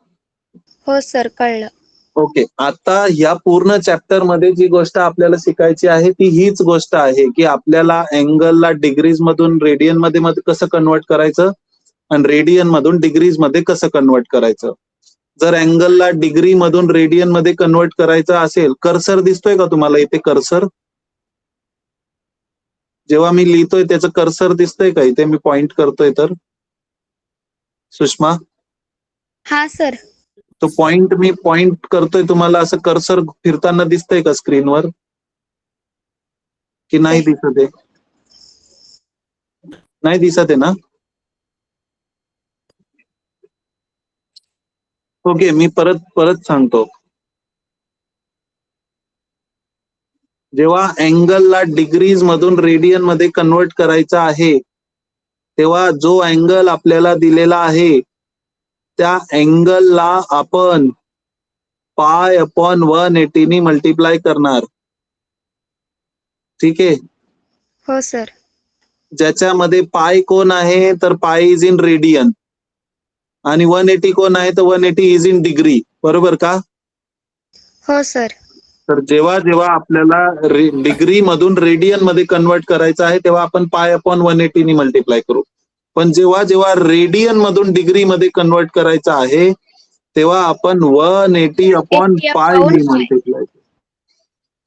हो सर कळलं. ओके. आता या पूर्ण चॅप्टर मध्ये जी गोष्ट आपल्याला शिकायची आहे ती हीच गोष्ट आहे की आपल्याला अँगलला डिग्रीज मधून रेडियन मध्ये कसं कन्वर्ट करायचं आणि रेडियन मधून डिग्रीज मध्ये कसं कन्वर्ट करायचं. जर अँगलला डिग्री मधून रेडियन मध्ये कन्वर्ट करायचं असेल, कर्सर दिसतोय का तुम्हाला इथे? कर्सर जेव्हा मी लिहितोय त्याचं कर्सर दिसतंय का इथे? मी पॉइंट करतोय तर. सुषमा. हा सर. तो पॉइंट मी पॉइंट करतोय तुम्हाला असं कर्सर फिरताना दिसतंय का स्क्रीनवर की नाही दिसत आहे? नाही दिसत आहे ना? ओके. मी परत सांगतो. जेव्हा अँगलला डिग्रीज मधून रेडियन मध्ये कन्वर्ट करायचा आहे तेव्हा जो अँगल आपल्याला दिलेला आहे त्या अँगलला आपण पाय अपॉन 180 ने मल्टिप्लाय करणार. ठीक आहे. हो सर. ज्याच्यामध्ये पाय कोण आहे तर पाय इज इन रेडियन आणि 180 कोण आहे तर 180 इज इन डिग्री. बरोबर का? हो सर. तर जेव्हा जेव्हा आपल्याला डिग्री मधून रेडियन मध्ये कन्वर्ट करायचं आहे तेव्हा आपण पाय अपॉन 180 ने मल्टिप्लाय करू. पण जेव्हा जेव्हा रेडियन मधून डिग्री मध्ये कन्वर्ट करायचं आहे तेव्हा आपण 180 अपॉन पाय ने मल्टिप्लाय करू.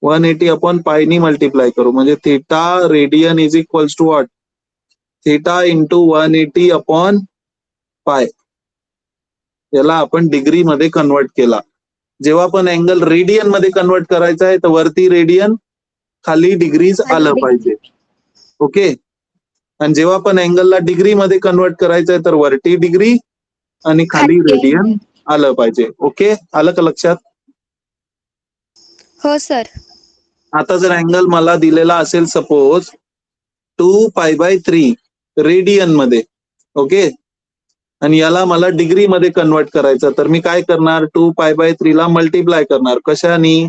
180 अपॉन पाय ने मल्टिप्लाय करू म्हणजे theta radian is equals to what? Theta into 180 upon pi. याला आपण डिग्री मध्ये कन्वर्ट केला. जेव्हा पण अँगल रेडियन मध्ये कन्वर्ट करायचा आहे तर वरती रेडियन खाली डिग्रीज आलं पाहिजे. ओके. आणि जेव्हा पण अँगलला डिग्री मध्ये कन्वर्ट करायचं आहे तर वरती डिग्री आणि खाली रेडियन आलं पाहिजे. ओके, आलं का लक्षात? हो सर. आता जर अँगल मला दिलेला असेल सपोज 2π/3 रेडियन मध्ये, ओके, आणि याला मला डिग्री मध्ये कन्वर्ट करायचं तर मी काय करणार? 2π/3 ला मल्टिप्लाय करणार. कशानी?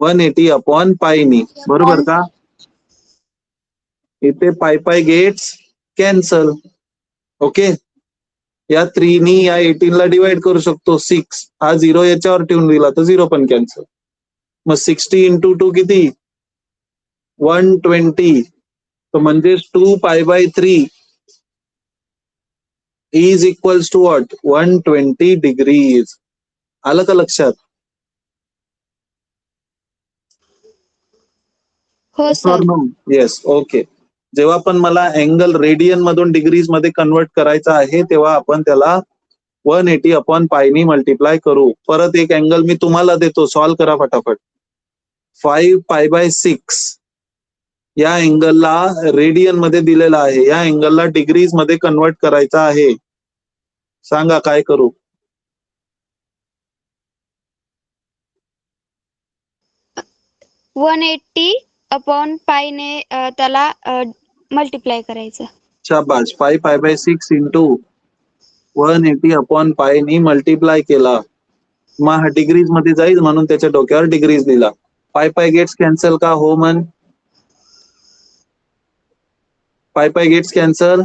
180 अपॉन पायनी. बरोबर का? इथे पाय गेट्स कॅन्सल. ओके. या 3 नी या 18 ला डिवाइड करू शकतो. 6 हा 0 याच्यावर ठेवून दिला तर 0 पण कॅन्सल. मग 60 इंटू 2 किती? 120. तर म्हणजे 2π/3 is equals to what? 120 degrees. आलं का लक्षात? हो सर. येस. ओके. जेव्हा पण मला अँगल रेडियन मधून डिग्रीज मध्ये कन्वर्ट करायचा आहे तेव्हा आपण त्याला 180 अपॉन पायनी मल्टिप्लाय करू. परत एक अँगल मी तुम्हाला देतो, सॉल्व्ह करा फटाफट. 5π/6 या अँगलला रेडियन मध्ये दिलेला आहे. या अँगलला डिग्रीज मध्ये कन्वर्ट करायचा आहे. सांगा काय करू? - 180 अपॉन पाय ने त्याला मल्टिप्लाय करायचं. शाबाश. 5π/6 इंटू 180 अपॉन पायनी मल्टिप्लाय केला. मग हा डिग्रीज मध्ये जाईल म्हणून त्याच्या डोक्यावर डिग्रीज लिहिला. पाय गेट्स कॅन्सल का? हो मन. पाय गेट्स कॅन्सल.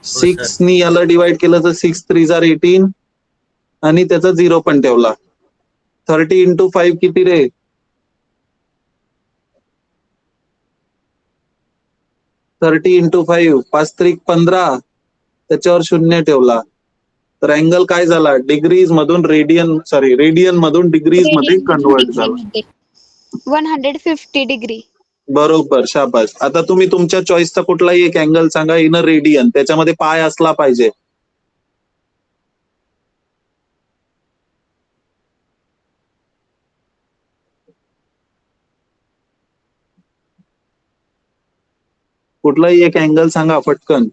6 नी याला डिवाइड केलं तर 6 3 आर 18 आणि त्याचा 0 पण ठेवला. 30 इंटू 5 किती रे? 30 इंटू 5 5 3 15 त्याच्यावर 0 ठेवला. तर अँगल काय झाला? डिग्रीज मधून रेडियन मधून डिग्रीज मध्ये कन्वर्ट झाला. 150 डिग्री. बरोबर. शाबाश. आता तुम्ही तुमच्या चॉईसचा कुठलाही एक अँगल सांगा इन अ रेडियन. त्याच्यामध्ये पाय असला पाहिजे. कुठलाही एक अँगल सांगा पटकन.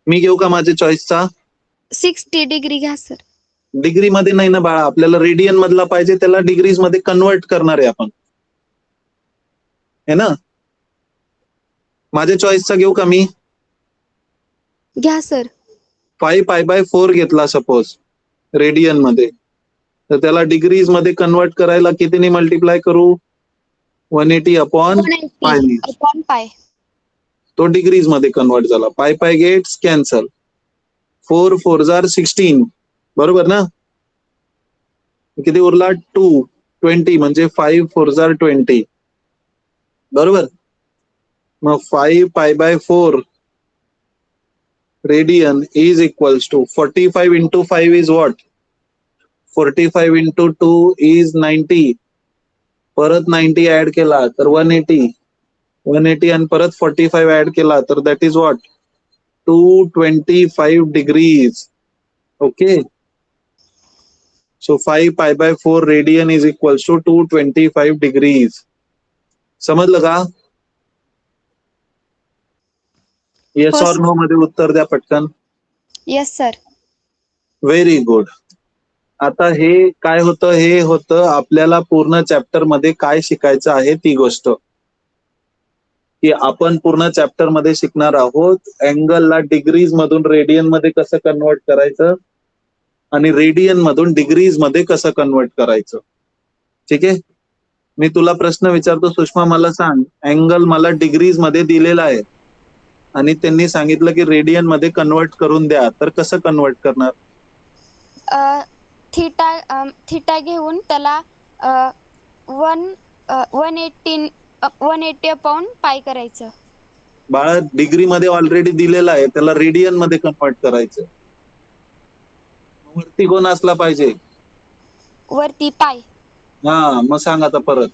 मी घेऊ का माझ्या चॉईसचा? 60 डिग्री घ्या सर. डिग्री मध्ये नाही ना बाळा, आपल्याला रेडियन मधला पाहिजे, त्याला डिग्रीज मध्ये कन्वर्ट करणार आहे आपण, है ना? माझ्या चॉईसचा घेऊ का मी? घ्या सर. 5π/4 घेतला सपोज रेडियन मध्ये, तर त्याला डिग्रीज मध्ये कन्वर्ट करायला कितीने मल्टिप्लाय करू? 180 अपॉन 180 अपॉन पाय. तो डिग्रीज मध्ये कन्वर्ट झाला. पाय गेट्स कॅन्सल. 4 4 आर 16. बरोबर ना? किती उरला? 2 20 म्हणजे 5 4 आर 20. बरोबर. मग 5π/4 radian is equals to 45 into 5 is what? 45 into 2 is 90. परत 90 ऍड केला तर 180 आणि परत 45 ऍड केला तर that is what? 225 degrees. Okay. So 5π/4 radian is equals to 225 degrees. समजलं का? येस ऑर नो मध्ये उत्तर द्या पटकन. Yes sir. Very good. आता हे काय होतं? हे होतं आपल्याला पूर्ण चॅप्टर मध्ये काय शिकायचं आहे ती गोष्ट, की आपण पूर्ण चॅप्टर मध्ये शिकणार आहोत अँगलला डिग्रीज मधून रेडियन मध्ये कसं कन्वर्ट करायचं आणि रेडियन मधून डिग्रीज मध्ये कसं कन्वर्ट करायचं. ठीक आहे. मी तुला प्रश्न विचारतो सुषमा, मला सांग, अँगल मला डिग्रीज मध्ये दिलेला आहे आणि त्यांनी सांगितलं की रेडियन मध्ये कन्वर्ट करून द्या, तर कसं कन्वर्ट करणार? थिटा घेऊन त्याला 180 अपॉन पाय करायचं. बाळा डिग्री मध्ये ऑलरेडी दिलेला आहे, त्याला रेडियन मध्ये कन्वर्ट करायचं. वरती कोण असला पाहिजे? वरती पाय. हा, मग सांग आता परत.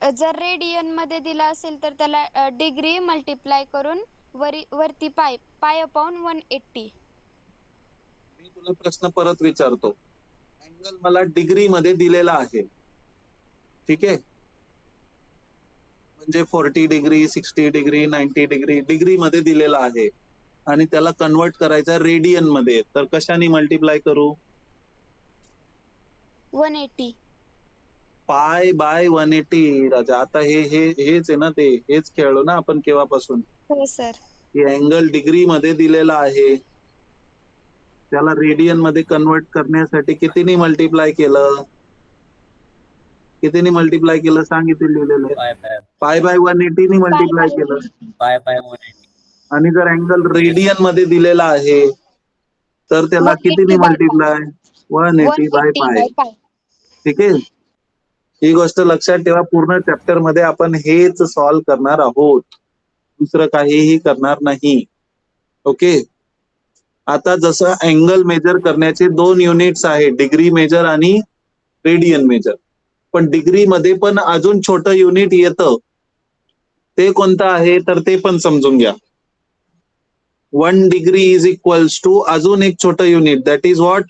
जर रेडियन मध्ये दिला असेल तर त्याला डिग्री मल्टिप्लाय करून वरती पाय अपॉन 180. मी तुला प्रश्न परत विचारतो. अँगल मला डिग्री मध्ये दिलेला आहे, ठीक आहे? म्हणजे 40 डिग्री, 60 डिग्री, 90 डिग्री डिग्री मध्ये दिलेला आहे आणि त्याला कन्वर्ट करायचा रेडियन मध्ये. तर कशाने मल्टिप्लाय करू? 180. Pi by 180. राजा, आता हेच आहे ना, हेच खेळलो ना आपण केव्हापासून. हो सर. की अँगल डिग्री मध्ये दिलेला आहे, त्याला रेडियन मध्ये कन्वर्ट करण्यासाठी कितीने मल्टिप्लाय केलं? कितीने मल्टिप्लाय केलं सांगितलं लिहिलेलं आहे. पाय बाय 180 ने मल्टिप्लाय केलं. पाय 180. आणि जर अँगल रेडियन मध्ये दिलेला आहे तर त्याला 180 कितीने by मल्टिप्लाय? 180 बाय 180 पाय. by पाय. ठीक आहे, ही गोष्ट लक्षात ठेवा. पूर्ण चॅप्टर मध्ये आपण हेच सॉल्व्ह करणार आहोत, दुसरं काहीही करणार नाही. ओके. आता जसं अँगल मेजर करण्याचे 2 युनिट्स आहे, डिग्री मेजर आणि रेडियन मेजर. पण डिग्री मध्ये पण अजून छोटं युनिट येतं, ते कोणतं आहे तर ते पण समजून घ्या. 1 डिग्री इज इक्वल्स टू अजून एक छोटं unit, that is what?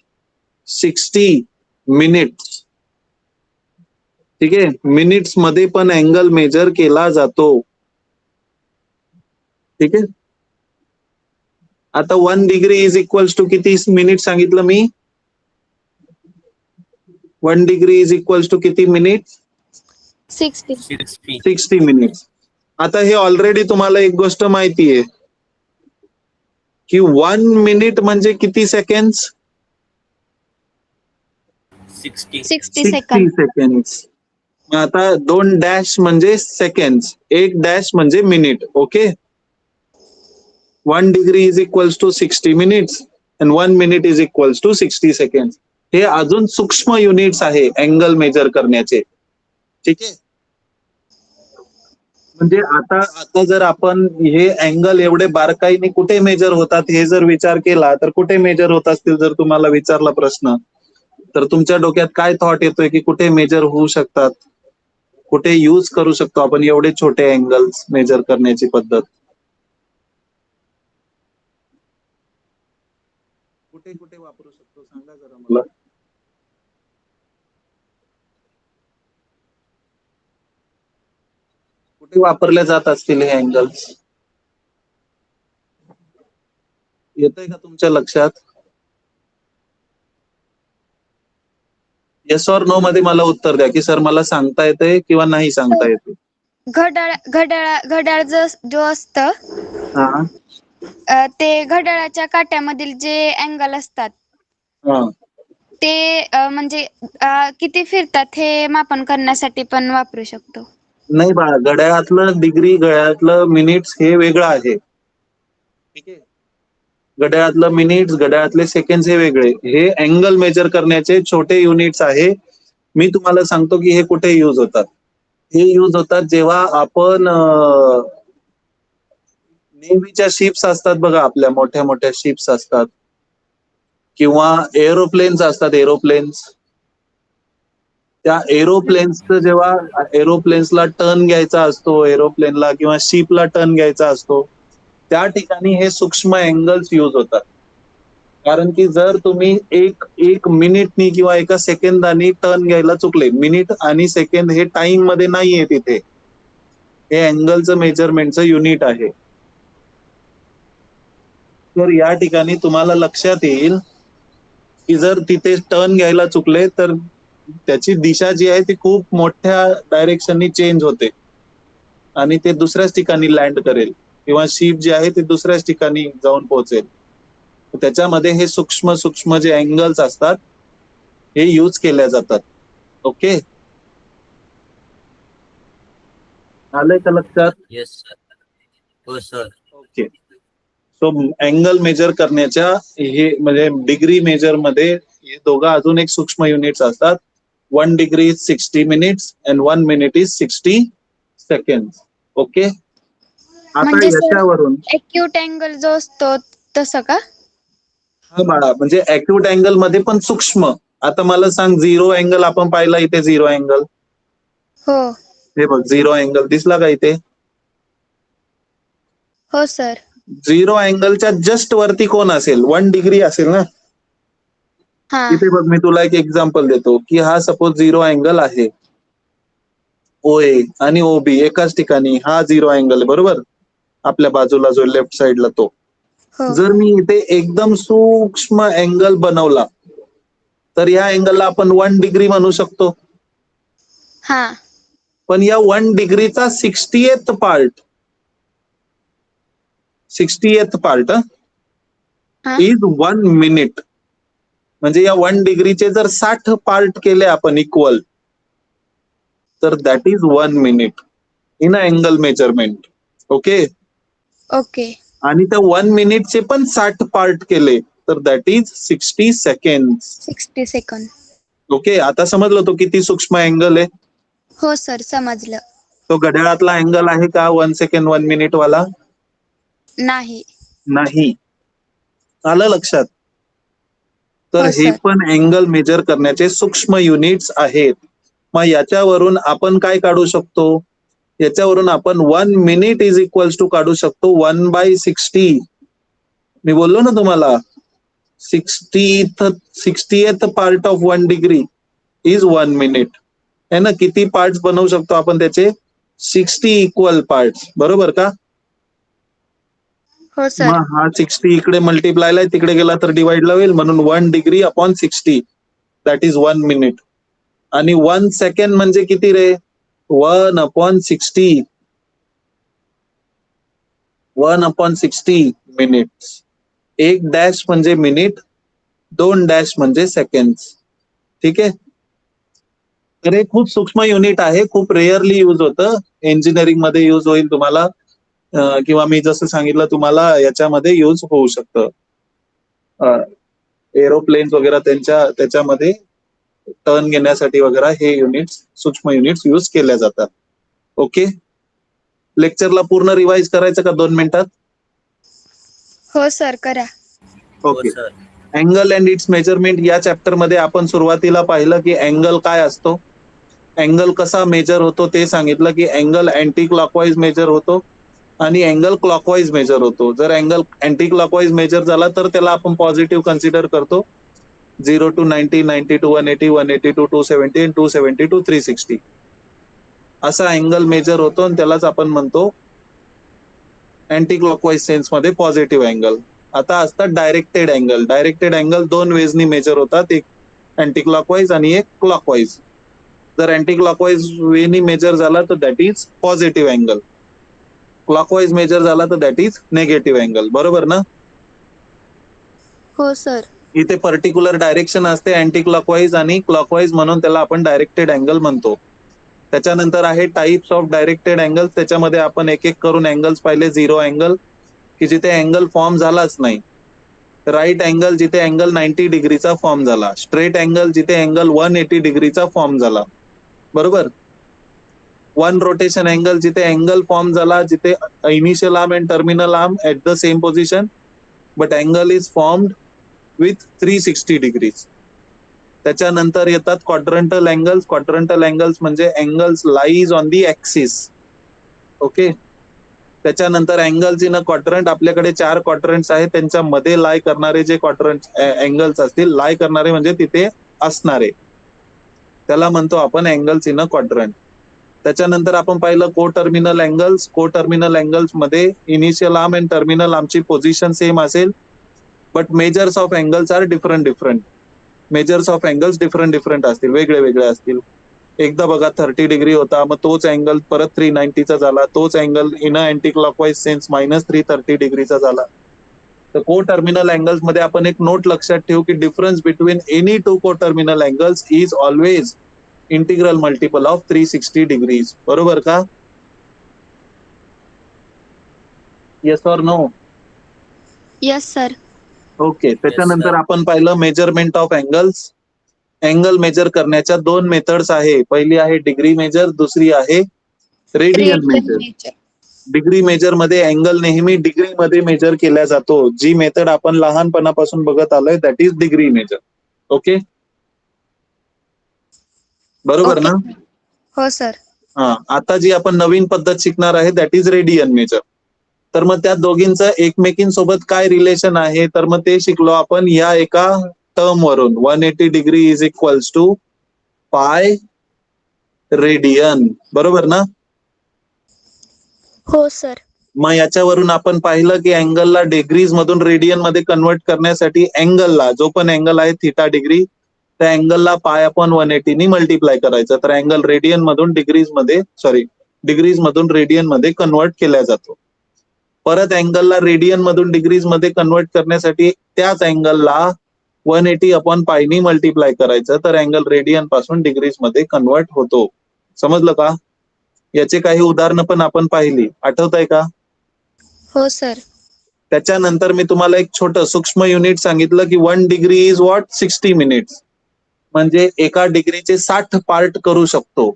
60 minutes. ठीक आहे, मिनिट्स मध्ये पण अँगल मेजर केला जातो. ठीक आहे. आता 1 डिग्री इज इक्वल्स टू किती मिनिट सांगितलं मी? 1 डिग्री इज इक्वल्स टू किती मिनिट? 60. 60 मिनिट्स. आता हे ऑलरेडी तुम्हाला एक गोष्ट माहिती आहे की 1 मिनिट म्हणजे किती सेकंड्स? 60. 60 सेकंद. सेकंड्स. आता 2 डॅश म्हणजे सेकंड्स, 1 डॅश म्हणजे minute. Okay. 1 degree is equals to 60 minutes and 1 minute is equals to 60 seconds. हे अजून सूक्ष्म युनिट्स आहे अँगल मेजर करण्याचे. ठीक आहे. म्हणजे आता जर आपण हे अँगल एवढे बारकाईने कुठे मेजर होतात हे जर विचार केला तर कुठे मेजर होत असतील, जर तुम्हाला विचारला प्रश्न तर तुमच्या डोक्यात काय थॉट येतोय की कुठे मेजर होऊ शकतात, कुठे यूज करू शकतो आपण एवढे छोटे अँगल्स मेजर करण्याची पद्धत? कुठे कुठे वापरू शकतो सांगा जरा मला. कुठे वापरले जात असतील हे अँगल्स? येतंय का तुमच्या लक्षात? येस ऑर नो मध्ये मला उत्तर द्या की सर मला सांगता येते किंवा नाही सांगता येते. घड्याळ जो असतं हा ते घड्याळाच्या काट्यामधील जे अँगल असतात हा. ते म्हणजे किती फिरतात हे मापन करण्यासाठी पण वापरू शकतो. नाही बाळा, घड्याळातलं डिग्री, घड्याळातलं मिनिट्स हे वेगळं आहे. ठीक आहे. घड्याळातलं मिनिट्स, घड्याळातले सेकंड हे वेगळे. हे अँगल मेजर करण्याचे छोटे युनिट्स आहे. मी तुम्हाला सांगतो की हे कुठे यूज होतात. हे यूज होतात जेव्हा आपण नेव्हीच्या शिप्स असतात बघा, आपल्या मोठ्या मोठ्या शिप्स असतात किंवा एरोप्लेन्स असतात, एरोप्लेन्स. त्या एरोप्लेन्सचं जेव्हा एरोप्लेन्सला टर्न घ्यायचा असतो, एरोप्लेनला किंवा शिपला टर्न घ्यायचा असतो, त्या ठिकाणी हे सूक्ष्म अँगल्स यूज होतात. कारण की जर तुम्ही एक मिनिटनी किंवा एका सेकंदानी टर्न घ्यायला चुकले, मिनिट आणि सेकंद हे टाइम मध्ये नाहीये तिथे, हे अँगलचं मेजरमेंटचं युनिट आहे. तर या ठिकाणी तुम्हाला लक्षात येईल की जर तिथे टर्न घ्यायला चुकले तर त्याची दिशा जी आहे ती खूप मोठ्या डायरेक्शननी चेंज होते आणि ते दुसऱ्याच ठिकाणी लँड करेल किंवा शिप जे आहे ते दुसऱ्याच ठिकाणी जाऊन पोहोचेल. त्याच्यामध्ये हे सूक्ष्म सूक्ष्म जे अँगल्स असतात हे यूज केल्या जातात. ओके, आलंय का लक्षात? Yes sir. हो sir. Okay. So angle measure करण्याच्या हे म्हणजे डिग्री मेजर मध्ये हे दोघं अजून एक सूक्ष्म युनिट्स असतात. 1 degree is 60 minutes and 1 minute is 60 second. Okay, आता म्हणजे सर याच्यावरून एक्यूट अँगल जो असतो तसं का? हा बाळा, म्हणजे अॅक्यूट अँगल मध्ये पण सूक्ष्म. आता मला सांग, झिरो अँगल आपण पाहिला इथे, झिरो अँगल हो हे बघ, झिरो अँगल दिसला का इथे? हो सर. झिरो अँगलच्या जस्ट वरती कोण असेल? 1 डिग्री असेल ना. हा इथे बघ, मी तुला एक एक्झाम्पल देतो की हा सपोज झिरो अँगल आहे, OA आणि OB एकाच ठिकाणी. हा झिरो अँगल आहे बरोबर, आपल्या बाजूला जो लेफ्ट साइडला तो. हो जर मी इथे एकदम सूक्ष्म अँगल बनवला तर या अँगलला आपण 1 डिग्री म्हणू शकतो. हा पण या 1 डिग्रीचा 60th पार्ट 60th पार्ट हा इज 1 मिनिट. म्हणजे या 1 डिग्रीचे जर 60 पार्ट केले आपण इक्वल, तर that is 1 minute in a angle measurement. Okay, okay आणि त्या 1 मिनिटचे पण 60 पार्ट केले तर that is 60 second. 60 second. Okay, आता समजलं तो किती सूक्ष्म अँगल आहे. हो सर समजलं. तो घड्याळातला अँगल आहे का 1 सेकंड 1 मिनिट वाला? नाही. नाही. आलं लक्षात? तर हो हे सर. पण अँगल मेजर करण्याचे सूक्ष्म युनिट्स आहेत. मग याच्यावरून आपण काय काढू शकतो? याच्यावरून आपण 1 मिनिट इज इक्वल्स टू काढू शकतो 1/60. मी बोललो ना तुम्हाला, 60th part of 1 degree is 1 minute. है ना? किती पार्ट्स बनवू शकतो आपण त्याचे? 60 इक्वल पार्ट्स, बरोबर का? हो सर. मग हा 60 इकडे मल्टिप्लायला तिकडे गेला तर डिवाइडला होईल, म्हणून 1 degree upon 60 that is 1 minute. आणि 1 सेकंड म्हणजे किती रे? 1/60. 1/60 मिनिट्स. 1 डॅश म्हणजे मिनिट, 2 डॅश म्हणजे सेकंड. ठीक आहे. तर हे खूप सूक्ष्म युनिट आहे, खूप रेअरली यूज होतं. इंजिनिअरिंग मध्ये यूज होईल तुम्हाला, किंवा मी जसं सांगितलं तुम्हाला याच्यामध्ये यूज होऊ शकतं. एरोप्लेन्स वगैरे त्याच्यामध्ये टर्न घेण्यासाठी वगैरे हे युनिट्स, सूक्ष्म युनिट्स यूज केल्या जातात. ओके, लेक्चरला पूर्ण रिवाइज करायचं का 2 मिनिटात? हो सर करा. हो okay. Sir. Angle and it's measurement या चॅप्टर मध्ये आपण सुरुवातीला पाहिलं की अँगल काय असतो, अँगल कसा मेजर होतो ते सांगितलं की अँगल अँटी क्लॉकवाईज मेजर होतो आणि अँगल क्लॉकवाईज मेजर होतो. जर अँगल अँटी क्लॉकवाईज मेजर झाला तर त्याला आपण पॉझिटिव्ह कन्सिडर करतो. 0 to 90, 90 to 180, 180 to 270 and 270 to 360 असा अँगल मेजर होतो आणि त्यालाच आपण म्हणतो अँटी क्लॉकवाईज सेन्स मध्ये पॉझिटिव्ह अँगल. आता असतात डायरेक्टेड अँगल. डायरेक्टेड अँगल 2 वेजनी मेजर होतात, एक अँटी क्लॉकवाईज आणि एक क्लॉकवाईज. जर अँटी क्लॉकवाईज वेनी मेजर झाला तर that is positive angle, clockwise measure झाला तर दॅट इज नेगेटिव्ह अँगल. बरोबर ना? हो सर. इथे पर्टिक्युलर डायरेक्शन असते अँटी क्लॉकवाईज आणि क्लॉकवाईज, म्हणून त्याला आपण डायरेक्टेड अँगल म्हणतो. त्याच्यानंतर आहे टाइप्स ऑफ डायरेक्टेड अँगल्स. त्याच्यामध्ये आपण एक एक करून अँगल्स पाहिले. झिरो अँगल की जिथे अँगल फॉर्म झालाच नाही, राईट अँगल जिथे अँगल 90 डिग्रीचा फॉर्म झाला, स्ट्रेट अँगल जिथे अँगल 180 डिग्रीचा फॉर्म झाला, बरोबर. 1 रोटेशन अँगल जिथे अँगल फॉर्म झाला, जिथे initial arm and terminal arm at the same position but angle is formed with 360 degrees. त्याच्यानंतर येतात क्वाड्रंटल अँगल्स. क्वाड्रंटल अँगल्स म्हणजे angles lies on the axis. Okay. त्याच्यानंतर अँगल्स इन अ क्वाड्रंट, आपल्याकडे 4 quadrants आहेत, त्यांच्यामध्ये लाय करणारे जे क्वाड्रंट अँगल्स असतील, लाय करणारे म्हणजे तिथे असणारे, त्याला म्हणतो आपण अँगल्स इन अ क्वाड्रंट. त्याच्यानंतर आपण पाहिलं coterminal angles. Coterminal angles मध्ये इनिशियल आर्म अँड टर्मिनल आर्मची पोझिशन सेम असेल, but measures of angles are different. Measures of angles different असतील, वेगळे वेगळे असतील. एकदा बघा 30 डिग्री होता, मग तोच अँगल परत 390चा झाला, तोच angle in anti clockwise sense -330 डिग्रीचा झाला. तर को टर्मिनल अँगल्स मध्ये आपण एक नोट लक्षात ठेवू की difference between any 2 coterminal angles is always integral multiple of 360 degrees. बरोबर का? Yes or no? Yes sir. Okay, त्याच्यानंतर sir. आपण पाहिलं measurement of angles. Angle measure करण्याच्या 2 मेथड्स आहे. पहिली आहे डिग्री मेजर, दुसरी आहे radian measure. Measure. Degree measure मध्ये अँगल नेहमी डिग्री मध्ये मेजर केला जातो. जी मेथड आपण लहानपणापासून बघत आलोय that is degree measure. Okay, बरोबर ना? हो सर. हा, आता जी आपण नवीन पद्धत शिकणार आहे दॅट इज रेडियन मेजर. तर मग त्या दोघींचं एकमेकींसोबत काय रिलेशन आहे, तर मग ते शिकलो आपण या एका टर्म वरून. 180 degree is equals to pi radian, बरोबर ना? हो सर. मग याच्यावरून आपण पाहिलं की अँगलला डिग्रीज मधून रेडियन मध्ये कन्वर्ट करण्यासाठी अँगलला, जो पण अँगल आहे थिटा डिग्री, त्या अँगलला पाय अपॉन 180 नी मल्टिप्लाय करायचं. तर अँगल रेडियन मधून डिग्रीज मधून रेडियन मध्ये कन्वर्ट केला जातो. परत अँगलला रेडियन मधून डिग्रीज मध्ये कन्वर्ट करण्यासाठी त्याच अँगलला 180 अपॉन पाय नी मल्टिप्लाय करायचं. तर अँगल रेडियन पासून डिग्रीज मध्ये कन्वर्ट होतो. समजलं का? याचे काही उदाहरणं पण आपण पाहिली, आठवत आहे का? हो सर. त्याच्यानंतर मी तुम्हाला एक छोटं सूक्ष्म युनिट सांगितलं की 1 डिग्री इज व्हॉट 60 मिनिट्स. म्हणजे एका डिग्रीचे 60 पार्ट करू शकतो.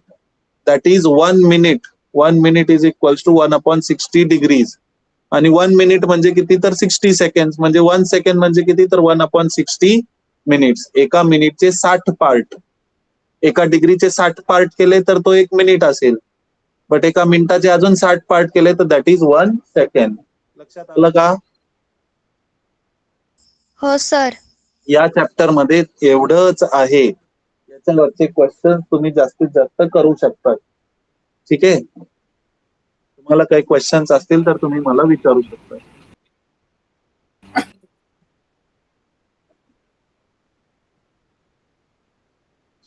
That is 1 minute. 1 minute is equals to 1 upon 60 degrees. आणि 1 मिनिट म्हणजे किती, तर 60 सेकंड. म्हणजे 1 सेकंड म्हणजे किती, तर 1 अपॉन 60 मिनिट्स. एका मिनिटचे 60 पार्ट. एका डिग्रीचे 60 पार्ट केले तर तो 1 मिनिट असेल. बट एका मिनिटाचे अजून 60 पार्ट केले तर दॅट इज 1 सेकंड. लक्षात आलं का? हो सर. या चॅप्टर मध्ये एवढंच आहे. याच्यावरचे क्वेश्चन तुम्ही जास्तीत जास्त करू शकता. ठीक आहे, तुम्हाला काही क्वेश्चन्स असतील तर तुम्ही मला विचारू शकता.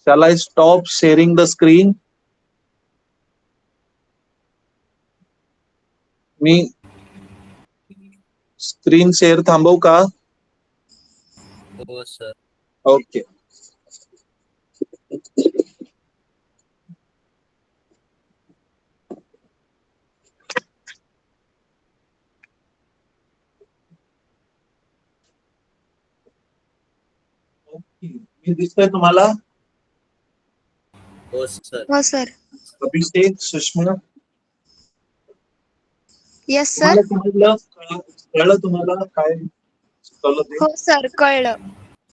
Shall I stop sharing the screen? Me screen share थांबवू का? हो सर. ओके. मी दिसतोय तुम्हाला? हो सर. हो सर. अभिषेक, सुषमा, यस सर. तुम्हाला समजलं? कळलं तुम्हाला काय शिकवलं ते? हो सर, कळलं.